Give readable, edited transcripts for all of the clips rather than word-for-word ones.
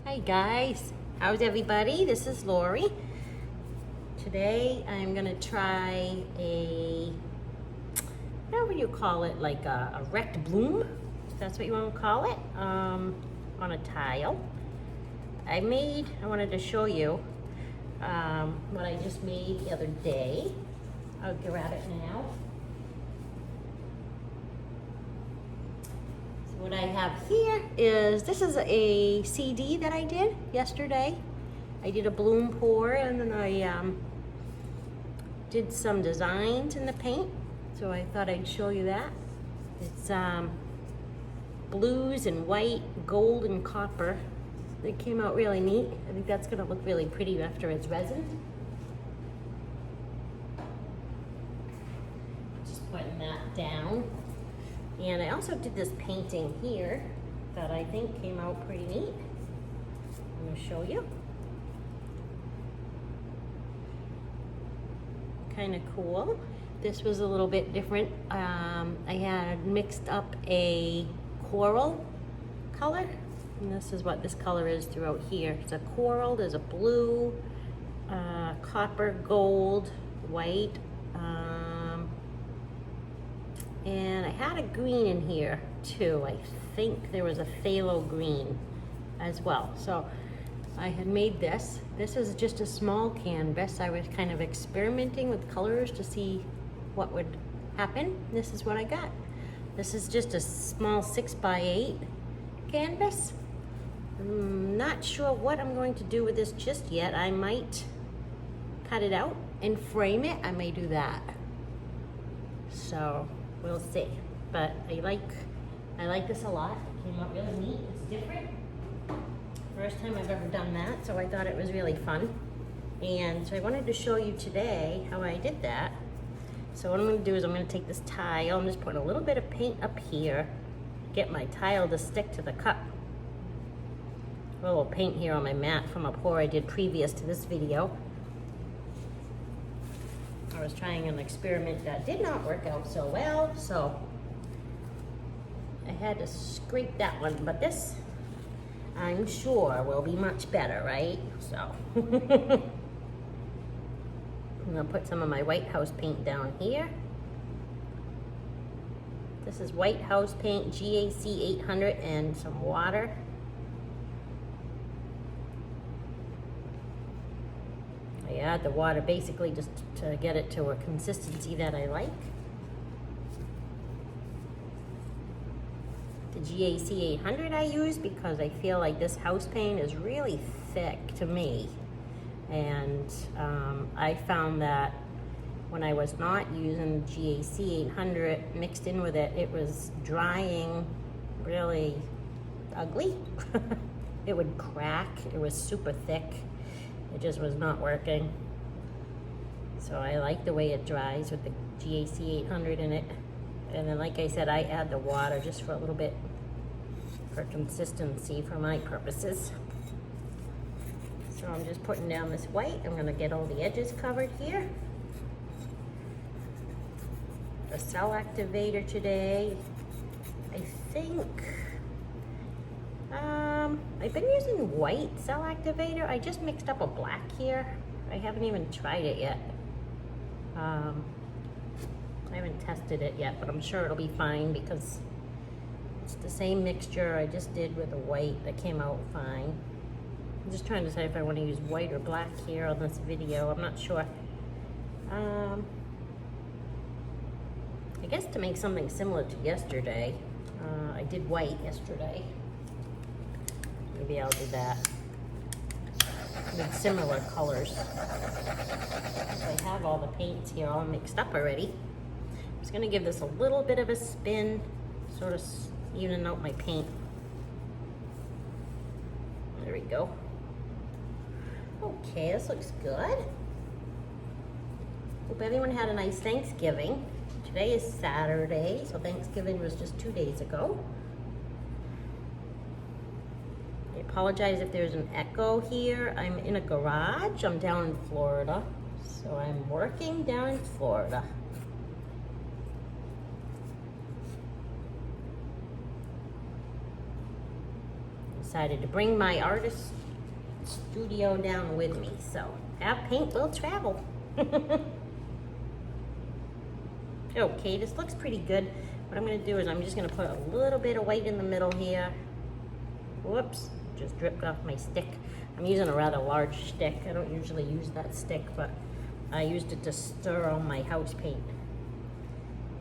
Hi guys, how's everybody? This is Lori. Today I'm gonna try whatever you call it, like a wrecked bloom, if that's what you want to call it, on a tile. I wanted to show you what I just made the other day. I'll grab it now. What I have here is, this is a CD that I did yesterday. I did a bloom pour and then I did some designs in the paint. So I thought I'd show you that. It's blues and white, gold and copper. It came out really neat. I think that's gonna look really pretty after it's resined. Just putting that down. And I also did this painting here that I think came out pretty neat. I'm going to show you. Kind of cool. This was a little bit different. I had mixed up a coral color. And this is what this color is throughout here. It's a coral, there's a blue, copper, gold, white, and I had a green in here too. I think there was a phthalo green as well. So I had made this. This is just a small canvas. I was kind of experimenting with colors to see what would happen. This is what I got. This is just a small 6x8 canvas. I'm not sure what I'm going to do with this just yet. I might cut it out and frame it. I may do that. So we'll see, but I like this a lot. It came out really neat. It's different. First time I've ever done that, so I thought it was really fun. And so I wanted to show you today how I did that. So what I'm going to do is I'm going to take this tile. I'm just putting a little bit of paint up here, get my tile to stick to the cup. A little paint here on my mat from a pour I did previous to this video. I was trying an experiment that did not work out so well, so I had to scrape that one, but this, I'm sure, will be much better, right? So, I'm gonna put some of my White House paint down here. This is White House paint, GAC 800, and some water. I add the water basically just to get it to a consistency that I like. The GAC 800 I use because I feel like this house paint is really thick to me. And I found that when I was not using GAC 800 mixed in with it, it was drying really ugly. It would crack, it was super thick. It just was not working. So I like the way it dries with the GAC 800 in it. And then like I said, I add the water just for a little bit for consistency for my purposes. So I'm just putting down this white. I'm gonna get all the edges covered here. The cell activator today, I think, I've been using white cell activator. I just mixed up a black here. I haven't even tried it yet. I haven't tested it yet, but I'm sure it'll be fine because it's the same mixture I just did with the white that came out fine. I'm just trying to decide if I want to use white or black here on this video. I'm not sure. I guess to make something similar to yesterday, I did white yesterday. Maybe I'll do that with similar colors. I have all the paints here all mixed up already. I'm just gonna give this a little bit of a spin, sort of even out my paint. There we go. Okay, this looks good. Hope everyone had a nice Thanksgiving. Today is Saturday, so Thanksgiving was just 2 days ago. I apologize if there's an echo here. I'm in a garage. I'm down in Florida, so I'm working down in Florida. decided to bring my artist studio down with me, so our paint will travel. Okay, this looks pretty good. What I'm gonna do is I'm just gonna put a little bit of white in the middle here. Whoops, just dripped off my stick. I'm using a rather large stick. I don't usually use that stick, but I used it to stir all my house paint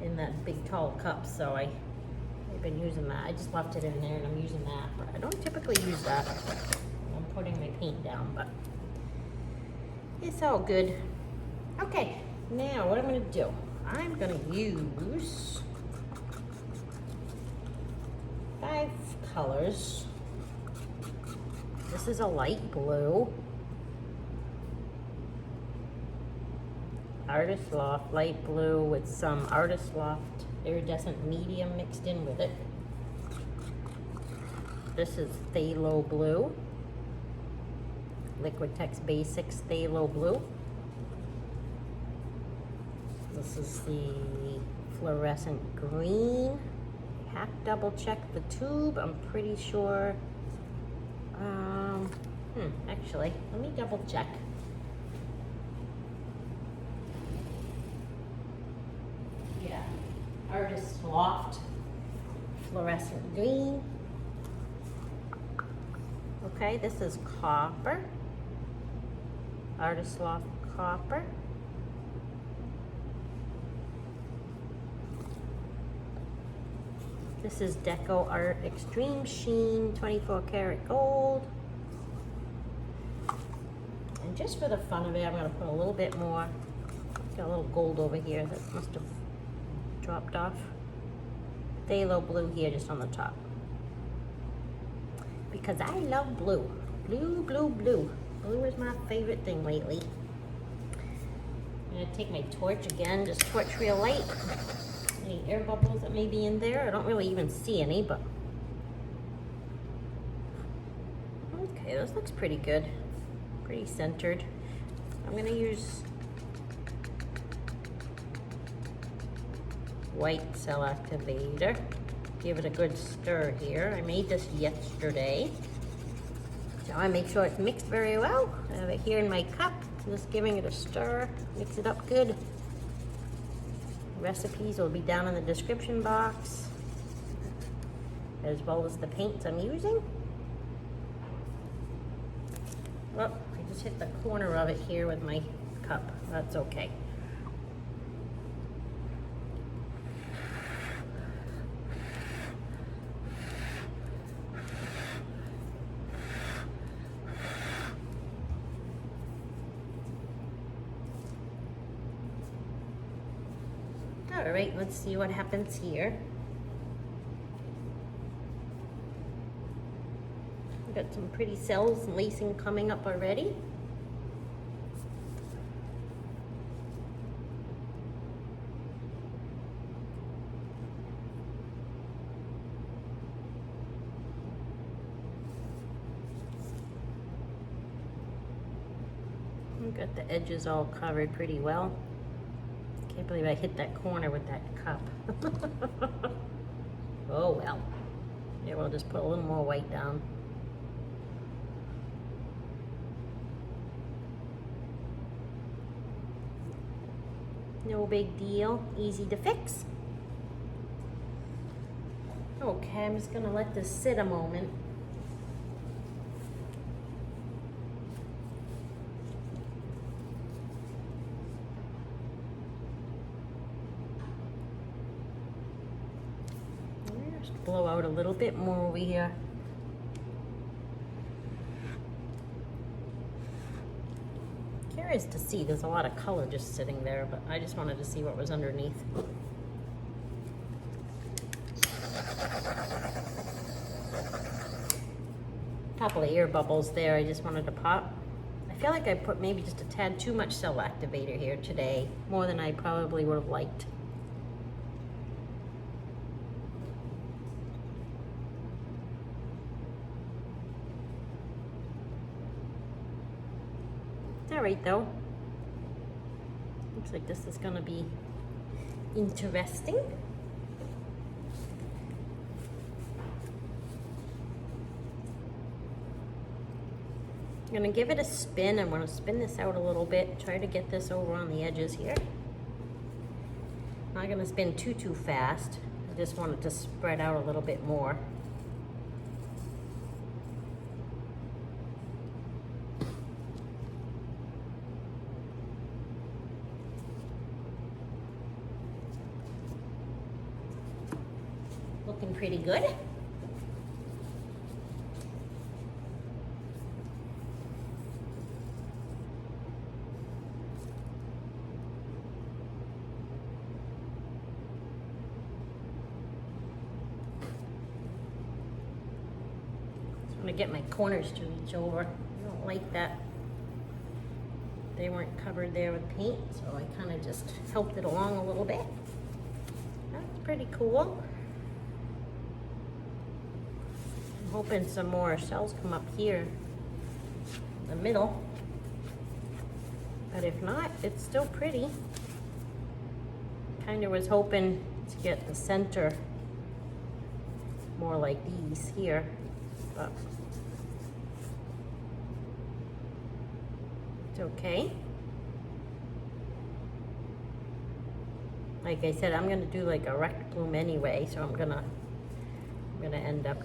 in that big tall cup, so I've been using that. I just left it in there and I'm using that, but I don't typically use that when I'm putting my paint down, but it's all good. Okay, now what I'm gonna do, I'm gonna use 5 colors. This is a light blue. Artist Loft light blue with some Artist Loft Iridescent medium mixed in with it. This is Phthalo blue. Liquitex Basics Phthalo blue. This is the Fluorescent green. Have to double check the tube. I'm pretty sure. Actually, let me double check. Yeah, Artist Loft Fluorescent green. Okay, this is copper. Artist Loft copper. This is Deco Art Extreme Sheen 24 karat gold. And just for the fun of it, I'm going to put a little bit more. Got a little gold over here that must have dropped off. Phthalo blue here just on the top. Because I love blue. Blue, blue, blue. Blue is my favorite thing lately. I'm going to take my torch again, just torch real light. Any air bubbles that may be in there. I don't really even see any, but okay, this looks pretty good. Pretty centered. I'm gonna use white cell activator. Give it a good stir here. I made this yesterday. So I make sure it's mixed very well. I have it here in my cup. Just giving it a stir. Mix it up good. Recipes will be down in the description box, as well as the paints I'm using. Well, I just hit the corner of it here with my cup. That's okay. All right, let's see what happens here. We've got some pretty cells and lacing coming up already. We've got the edges all covered pretty well. Can't believe I hit that corner with that cup. Oh well. Yeah, we'll just put a little more white down. No big deal, easy to fix. Okay, I'm just gonna let this sit a moment. Blow out a little bit more over here. Curious to see, there's a lot of color just sitting there, but I just wanted to see what was underneath. Couple of air bubbles there I just wanted to pop. I feel like I put maybe just a tad too much cell activator here today, more than I probably would have liked. Alright though. Looks like this is gonna be interesting. I'm gonna give it a spin. I'm gonna spin this out a little bit, try to get this over on the edges here. Not gonna spin too fast. I just want it to spread out a little bit more. Looking pretty good. I'm gonna get my corners to reach over. I don't like that they weren't covered there with paint, so I kind of just helped it along a little bit. That's pretty cool. I'm hoping some more shells come up here in the middle, but if not, it's still pretty. Kind of was hoping to get the center more like these here, but it's okay. Like I said, I'm gonna do like a rect bloom anyway, so I'm gonna end up,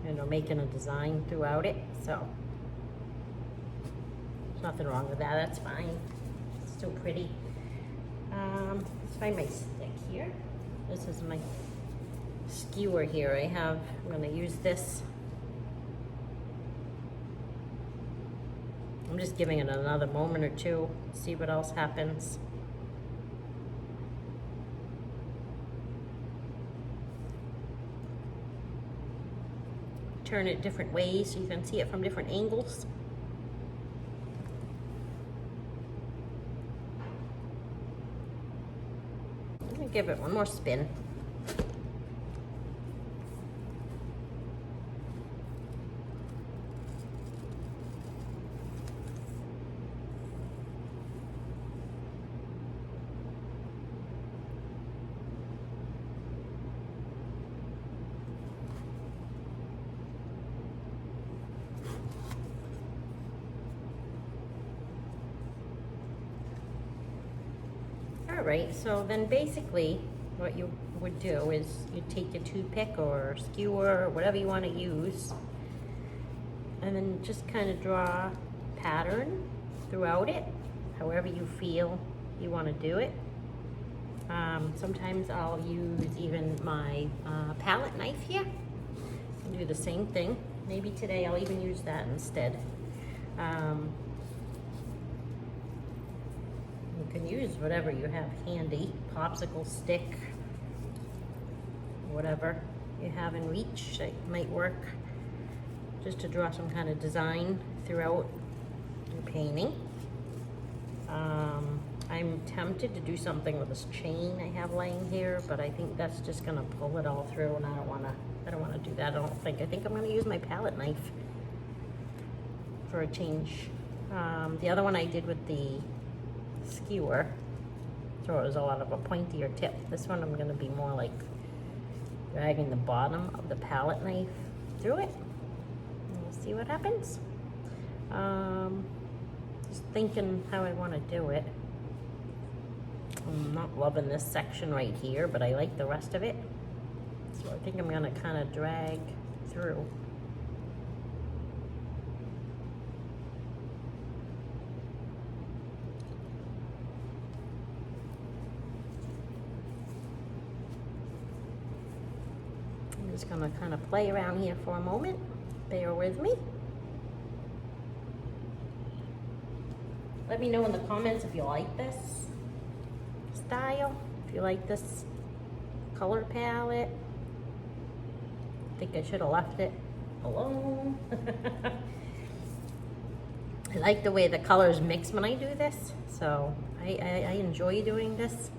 you know, making a design throughout it. So there's nothing wrong with that. That's fine. It's still pretty. Let's find my stick here. This is my skewer here. I'm gonna use this. I'm just giving it another moment or two, see what else happens. Turn it different ways so you can see it from different angles. I'm gonna give it one more spin. Alright, so then basically what you would do is you take a toothpick or skewer or whatever you want to use, and then just kind of draw a pattern throughout it, however you feel you want to do it. Sometimes I'll use even my palette knife here and do the same thing. Maybe today I'll even use that instead. You can use whatever you have handy, popsicle stick, whatever you have in reach. It might work just to draw some kind of design throughout your painting. I'm tempted to do something with this chain I have laying here, but I think that's just gonna pull it all through, and I don't wanna do that. I think I'm gonna use my palette knife for a change. The other one I did with the skewer, so it was a lot of a pointier tip. This one I'm going to be more like dragging the bottom of the palette knife through it. And we'll see what happens. Just thinking how I want to do it. I'm not loving this section right here, but I like the rest of it. So I think I'm going to kind of drag through. Just gonna kind of play around here for a moment. Bear with me. Let me know in the comments if you like this style, if you like this color palette. I think I should have left it alone. I like the way the colors mix when I do this, so I enjoy doing this.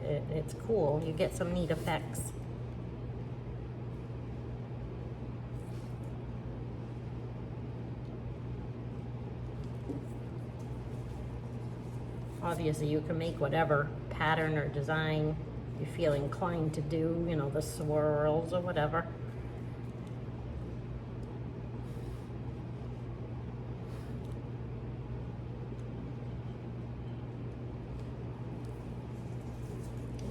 It's cool. You get some neat effects. Obviously, you can make whatever pattern or design you feel inclined to do, you know, the swirls or whatever.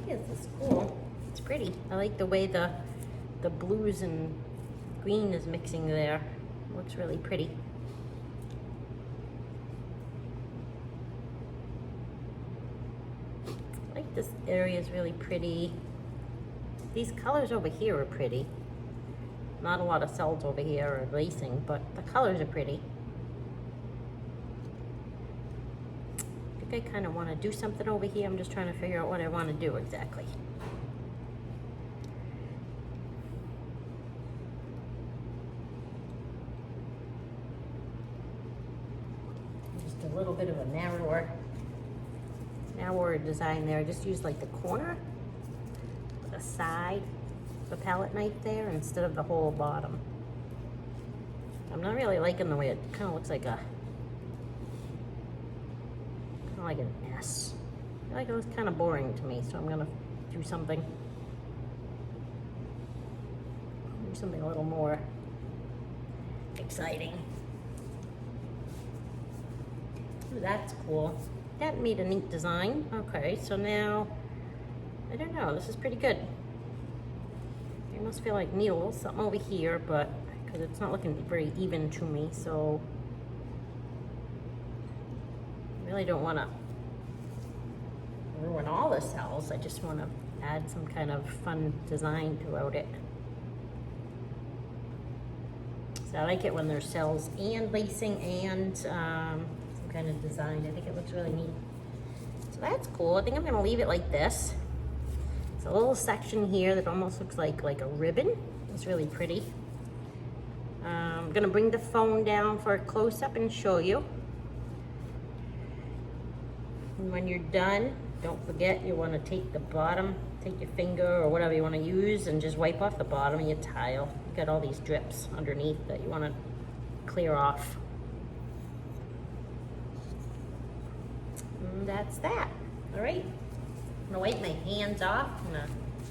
think this is cool. It's pretty. I like the way the blues and green is mixing there. Looks really pretty. I like this area is really pretty. These colors over here are pretty. Not a lot of cells over here or lacing, but the colors are pretty. I think I kind of want to do something over here. I'm just trying to figure out what I want to do exactly. Just a little bit of a narrower design there. I just used like the corner, the side, the palette knife there instead of the whole bottom. I'm not really liking the way it kind of looks like a, kind of like an S. I feel like it was kind of boring to me, so I'm gonna do something a little more exciting. Ooh, that's cool. That made a neat design. Okay, so now, I don't know, this is pretty good. I almost feel like need a little something over here, but because it's not looking very even to me, so I really don't want to ruin all the cells. I just want to add some kind of fun design throughout it. So I like it when there's cells and lacing and some kind of design. I think it looks really neat. So that's cool. I think I'm going to leave it like this. A little section here that almost looks like a ribbon. It's really pretty. I'm gonna bring the phone down for a close-up and show you. And when you're done, don't forget you want to take the bottom, take your finger or whatever you want to use and just wipe off the bottom of your tile. You've got all these drips underneath that you want to clear off. And that's that. All right. I'm gonna wipe my hands off. I'm gonna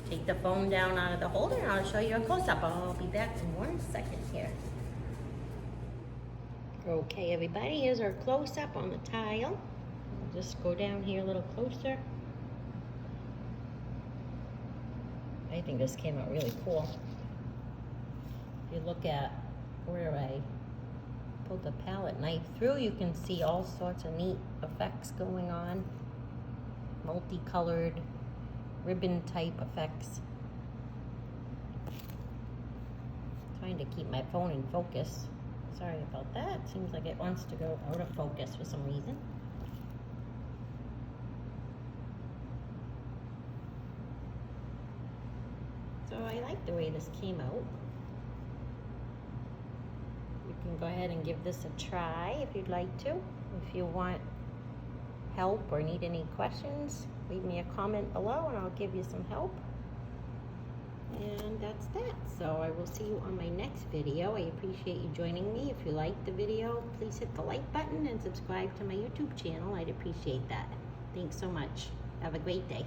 take the phone down out of the holder and I'll show you a close-up. I'll be back in 1 second here. Okay, everybody, here's our close-up on the tile. I'll just go down here a little closer. I think this came out really cool. If you look at where I pulled the palette knife through, you can see all sorts of neat effects going on. Multicolored ribbon type effects. Trying to keep my phone in focus. Sorry about that. Seems like it wants to go out of focus for some reason. So I like the way this came out. You can go ahead and give this a try if you'd like to. If you want help or need any questions, leave me a comment below and I'll give you some help. And that's that. So I will see you on my next video. I appreciate you joining me. If you liked the video, please hit the like button and subscribe to my YouTube channel. I'd appreciate that. Thanks so much. Have a great day.